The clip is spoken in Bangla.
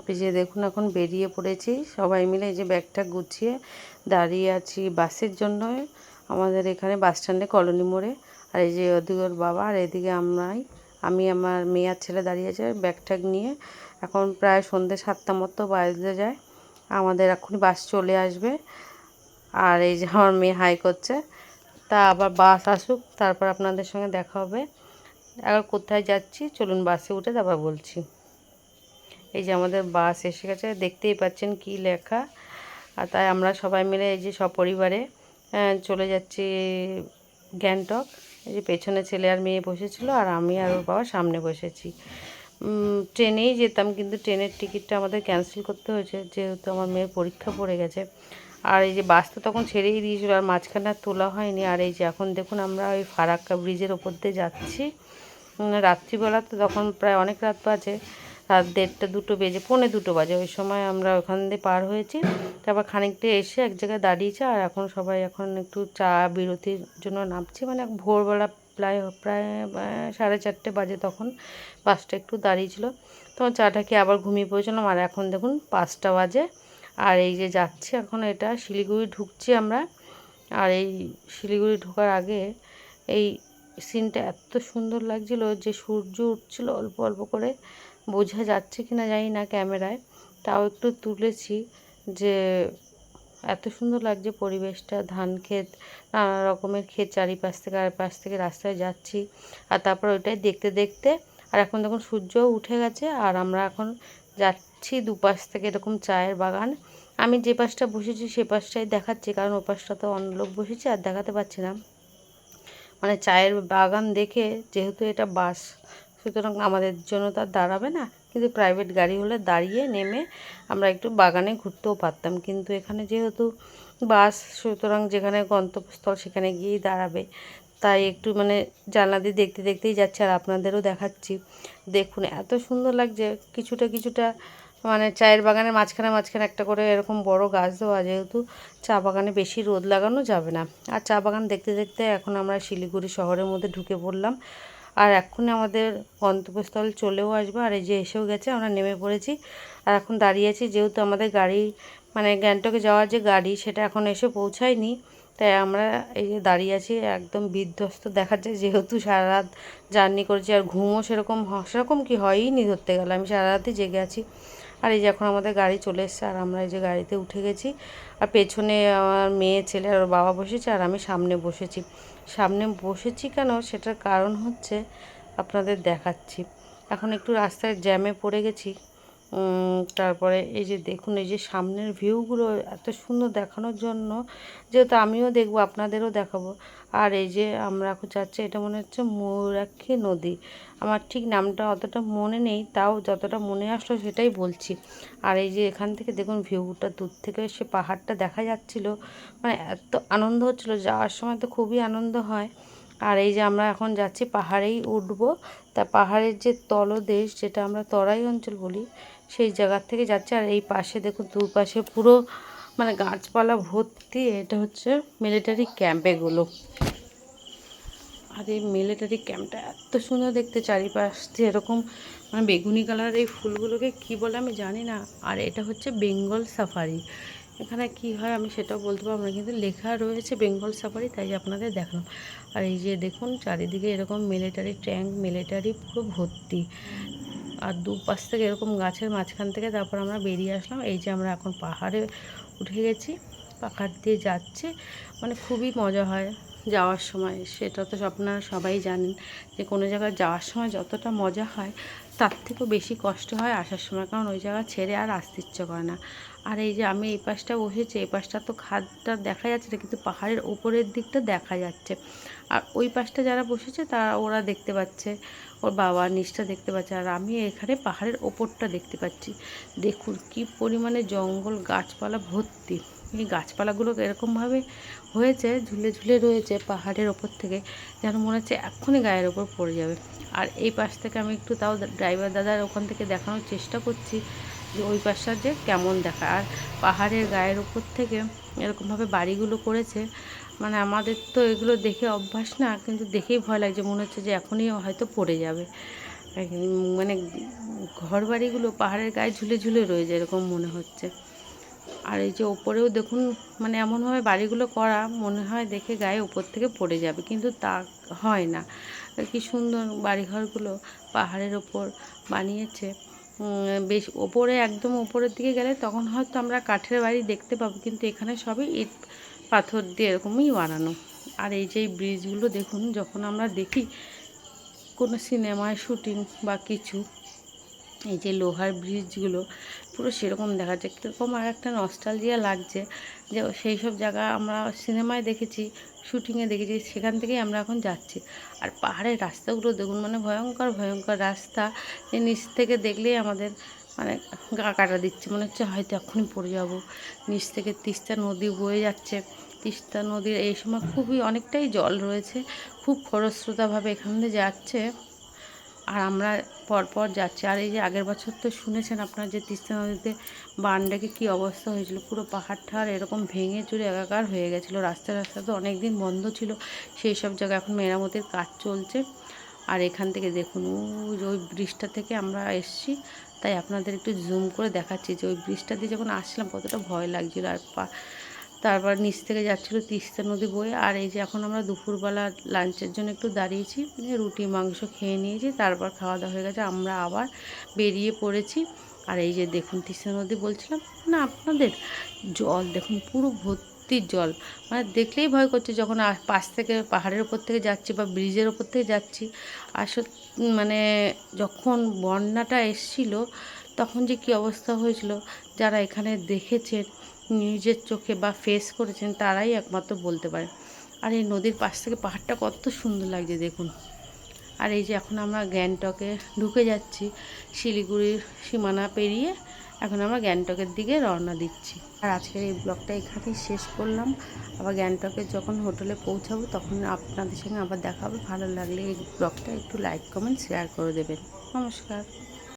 এই যে দেখুন এখন বেরিয়ে পড়েছি সবাই মিলে, এই যে ব্যাগটা গুছিয়ে দাঁড়িয়ে আছি বাসের জন্য। আমাদের এখানে বাস স্ট্যান্ডে কলোনি মোড়ে। আর এই যে ওদিকে ওর বাবা আর এদিকে আমি আমার মেয়ে আর ছেলে দাঁড়িয়ে আছে ব্যাগ ট্যাগ নিয়ে। এখন প্রায় সন্ধ্যে 7টা মতো বাজতে যায়, আমাদের এখনই বাস চলে আসবে। আর এই যে আমার মেয়ে হাই করছে, তা আবার বাস আসুক তারপর আপনাদের সঙ্গে দেখা হবে। এবার কোথায় যাচ্ছি চলুন বাসে উঠে তারপর বলছি। এই যে আমাদের বাস এসে গেছে, দেখতেই পাচ্ছেন কি লেখা। আর তাই আমরা সবাই মিলে এই যে সপরিবারে চলে যাচ্ছি গ্যাংটক। এই যে পেছনে ছেলে আর মেয়ে বসেছিল আর আমি আর ওর বাবা সামনে বসেছি। ট্রেনেই যেতাম কিন্তু ট্রেনের টিকিটটা আমাদের ক্যান্সেল করতে হয়েছে যেহেতু আমার মেয়ের পরীক্ষা পড়ে গেছে। আর এই যে বাস তো তখন ছেড়েই দিয়েছিল আর মাঝখানে আর তোলা হয়নি। আর এই যে এখন দেখুন আমরা ওই ফারাক্কা ব্রিজের ওপর দিয়ে যাচ্ছি। রাত্রিবেলা তো তখন প্রায় অনেক রাত বাজে, রাত 1:30 2 বেজে 1:45 বাজে। ওই সময় আমরা ওখান দিয়ে পার হয়েছি। তারপর খানিকটা এসে এক জায়গায় দাঁড়িয়েছে আর এখন সবাই এখন একটু চা বিরতির জন্য নামছি। মানে ভোরবেলা প্রায় প্রায় 4:30 বাজে তখন বাসটা একটু দাঁড়িয়েছিল। তখন চাটা খেয়ে আবার ঘুমিয়ে পড়েছিলাম। আর এখন দেখুন 5টা বাজে। আর এই যে যাচ্ছি এখন, এটা শিলিগুড়ি ঢুকছি আমরা। আর এই শিলিগুড়ি ঢোকার আগে এই সিনটা এত সুন্দর লাগছিল যে সূর্য উঠছিল অল্প অল্প করে, বোঝা যাচ্ছে কি না জানি না ক্যামেরায়, তাও একটু তুলেছি। যে এত সুন্দর লাগছে পরিবেশটা, ধান ক্ষেত, নানা রকমের ক্ষেত চারিপাশ থেকে আর পাশ থেকে রাস্তায় যাচ্ছি। আর তারপর ওইটাই দেখতে দেখতে, আর এখন দেখুন সূর্যও উঠে গেছে আর আমরা এখন যাচ্ছি দুপাশ থেকে এরকম চায়ের বাগান। আমি যে পাশটা বসেছি সে পাশটাই দেখাচ্ছি, কারণ ও পাশটা তো অন্য লোক বসেছে আর দেখাতে পারছি না। মানে চায়ের বাগান দেখে, যেহেতু এটা বাস সুতরাং আমাদের জন্য তো আর দাঁড়াবে না, কিন্তু প্রাইভেট গাড়ি হলে দাঁড়িয়ে নেমে আমরা একটু বাগানে ঘুরতেও পারতাম। কিন্তু এখানে যেহেতু বাস, সুতরাং যেখানে গন্তব্যস্থল সেখানে গিয়েই দাঁড়াবে। তাই একটু মানে জানলা দিয়ে দেখতে দেখতেই যাচ্ছে আর আপনাদেরও দেখাচ্ছি। দেখুন এত সুন্দর লাগছে। কিছুটা কিছুটা মানে চায়ের বাগানের মাঝখানে মাঝখানে একটা করে এরকম বড় গাছ দেওয়া, যেহেতু চা বাগানে বেশি রোদ লাগানো যাবে না। আর চা বাগান দেখতে দেখতে এখন আমরা শিলিগুড়ি শহরের মধ্যে ঢুকে পড়লাম। আর এক্ষুনি আমাদের গন্তব্যস্থল চলেও আসবে। আর এই যে এসেও গেছে, আমরা নেমে পড়েছি আর এখন দাঁড়িয়ে আছি। যেহেতু আমাদের গাড়ি মানে গ্যাংটকে যাওয়ার যে গাড়ি সেটা এখন এসে পৌঁছায়নি, তাই আমরা এই যে দাঁড়িয়ে আছি একদম বিধ্বস্ত দেখাচ্ছে। যেহেতু সারা রাত জার্নি করেছি আর ঘুমও সেরকম কি হয়ই নি ধরতে গেলে, আমি সারা রাতই জেগে আছি। আর এই যে এখন আমাদের গাড়ি চলে এসেছে আর আমরা এই যে গাড়িতে উঠে গেছি। আর পেছনে আমার মেয়ে ছেলে আর ওর বাবা বসেছে আর আমি সামনে বসেছি। সামনে বসেছি কেন সেটার কারণ হচ্ছে আপনাদের দেখাচ্ছি। এখন একটু রাস্তায় জ্যামে পড়ে গেছি। তারপরে এই যে দেখুন এই যে সামনের ভিউগুলো এত সুন্দর দেখানোর জন্য, যেহেতু আমিও দেখবো আপনাদেরও দেখাবো। আর এই যে আমরা এখন যাচ্ছি, এটা মনে হচ্ছে ময়ূরাক্ষী নদী। আমার ঠিক নামটা অতটা মনে নেই, তাও যতটা মনে আসলো সেটাই বলছি। আর এই যে এখান থেকে দেখুন ভিউটা দূর থেকে সে পাহাড়টা দেখা যাচ্ছিল, মানে এত আনন্দ হচ্ছিল। যাওয়ার সময় তো খুবই আনন্দ হয়। আর এই যে আমরা এখন যাচ্ছি পাহাড়েই উঠবো। তা পাহাড়ের যে তলদেশ, যেটা আমরা তরাই অঞ্চল বলি, সেই জায়গার থেকে যাচ্ছে। আর এই পাশে দেখুন দুপাশে পুরো মানে গাছপালা ভর্তি। এটা হচ্ছে মিলিটারি ক্যাম্প এগুলো। আর এই মিলিটারি ক্যাম্পটা এত সুন্দর দেখতে, চারিপাশ দিয়ে এরকম মানে বেগুনি কালারের এই ফুলগুলোকে কি বলে আমি জানি না। আর এটা হচ্ছে বেঙ্গল সাফারি। এখানে কি হয় আমি সেটাও বলতে পারবো না, কিন্তু লেখা রয়েছে বেঙ্গল সাফারি, তাই আপনাদের দেখালাম। আর এই যে দেখুন চারিদিকে এরকম মিলিটারি ট্যাঙ্ক, মিলিটারি পুরো ভর্তি। আর দুপাশ থেকে এরকম গাছের মাঝখান থেকে তারপর আমরা বেরিয়ে আসলাম। এই যে আমরা এখন পাহাড়ে উঠে গেছি, পাহাড় দিয়ে যাচ্ছে, মানে খুবই মজা হয় যাওয়ার সময়। সেটা তো আপনারা সবাই জানেন যে কোনো জায়গায় যাওয়ার সময় যতটা মজা হয় তার থেকেও বেশি কষ্ট হয় আসার সময়, কারণ ওই জায়গা ছেড়ে আর আসতে ইচ্ছে করে না। আর এই যে আমি এই পাশটা বসেছি, এই পাশটা তো খাদটা দেখা যাচ্ছে না, কিন্তু পাহাড়ের ওপরের দিকটা দেখা যাচ্ছে। আর ওই পাশটা যারা বসেছে তারা ওরা দেখতে পাচ্ছে, ওর বাবা নিচটা দেখতে পাচ্ছে, আর আমি এখানে পাহাড়ের ওপরটা দেখতে পাচ্ছি। দেখুন কি পরিমাণে জঙ্গল, গাছপালা ভর্তি। এই গাছপালাগুলো এরকমভাবে হয়েছে, ঝুলে ঝুলে রয়েছে পাহাড়ের ওপর থেকে, যেন মনে হচ্ছে এক্ষুনি গায়ের ওপর পড়ে যাবে। আর এই পাশ থেকে আমি একটু তাও ড্রাইভার দাদার ওখান থেকে দেখানোর চেষ্টা করছি যে ওই পাশটা যে কেমন দেখা। আর পাহাড়ের গায়ের ওপর থেকে এরকমভাবে বাড়িগুলো করেছে, মানে আমাদের তো এগুলো দেখে অভ্যাস না, কিন্তু দেখেই ভয় লাগছে, মনে হচ্ছে যে এখনই হয়তো পড়ে যাবে। মানে ঘর বাড়িগুলো পাহাড়ের গায়ে ঝুলে ঝুলে রয়ে যায় এরকম মনে হচ্ছে। আর এই যে ওপরেও দেখুন, মানে এমনভাবে বাড়িগুলো করা মনে হয় দেখে গায়ে উপর থেকে পড়ে যাবে, কিন্তু তা হয় না। কি সুন্দর বাড়িঘরগুলো পাহাড়ের ওপর বানিয়েছে। বেশ ওপরে, একদম ওপরের দিকে গেলে তখন হয়তো আমরা কাঠের বাড়ি দেখতে পাবো, কিন্তু এখানে সবই ইট পাথর দিয়ে এরকমই বানানো। আর এই যে ব্রিজগুলো দেখুন, যখন আমরা দেখি কোনো সিনেমায় শুটিং বা কিছু, এই যে লোহার ব্রিজগুলো পুরো সেরকম দেখা যায়, কীরকম আর একটা নস্টালজিয়া লাগছে যে সেই সব জায়গা আমরা সিনেমায় দেখেছি, শুটিংয়ে দেখেছি, সেখান থেকেই আমরা এখন যাচ্ছি। আর পাহাড়ের রাস্তাগুলো দেখুন, মানে ভয়ঙ্কর ভয়ঙ্কর রাস্তা, যে নিচ থেকে দেখলেই আমাদের মানে গা কাটা দিচ্ছে, মনে হচ্ছে হয়তো এক্ষুনি পড়ে যাব। নিচ থেকে তিস্তা নদী বয়ে যাচ্ছে, তিস্তা নদীর এই সময় খুবই অনেকটাই জল রয়েছে, খুব খরস্রোতাভাবে এখান দিয়ে যাচ্ছে। আর আমরা পরপর যাচ্ছি। আর এই যে আগের বছর তো শুনেছেন আপনার যে তিস্তা নদীতে বান ডেকে কী অবস্থা হয়েছিল, পুরো পাহাড় ঠাড় এরকম ভেঙে চুরে একাকার হয়ে গেছিলো। রাস্তা তো অনেক দিন বন্ধ ছিল, সেই সব জায়গায় এখন মেরামতির কাজ চলছে। আর এখান থেকে দেখুন ওই ব্রিজটা থেকে আমরা এসছি, তাই আপনাদের একটু জুম করে দেখাচ্ছি যে ওই ব্রিজটা দিয়ে যখন আসলাম কতটা ভয় লাগছিলো। আর তারপর নিচ থেকে যাচ্ছিলো তিস্তা নদী বয়ে। আর এই যে এখন আমরা দুপুরবেলা লাঞ্চের জন্য একটু দাঁড়িয়েছি, রুটি মাংস খেয়ে নিয়েছি, তারপর খাওয়া দাওয়া হয়ে গেছে, আমরা আবার বেরিয়ে পড়েছি। আর এই যে দেখুন তিস্তা নদী বলছিলাম না আপনাদের, জল দেখুন পুরো ভর্তি জল, মানে দেখলেই ভয় করছে যখন পাশ থেকে পাহাড়ের ওপর থেকে যাচ্ছি বা ব্রিজের ওপর থেকে যাচ্ছি। আর মানে যখন বন্যাটা এসছিল তখন যে কী অবস্থা হয়েছিল, যারা এখানে দেখেছেন নিজের চোখে বা ফেস করেছেন তারাই একমাত্র বলতে পারে। আর এই নদীর পাশ থেকে পাহাড়টা কত সুন্দর লাগছে দেখুন। আর এই যে এখন আমরা গ্যাংটকে ঢুকে যাচ্ছি, শিলিগুড়ির সীমানা পেরিয়ে এখন আমরা গ্যাংটকের দিকে রওনা দিচ্ছি। আর আজকের এই ব্লগটা এখানেই শেষ করলাম। আবার গ্যাংটকে যখন হোটেলে পৌঁছাবো তখন আপনাদের সঙ্গে আবার দেখা হবে। ভালো লাগলে এই ব্লগটা একটু লাইক কমেন্ট শেয়ার করে দেবেন। নমস্কার।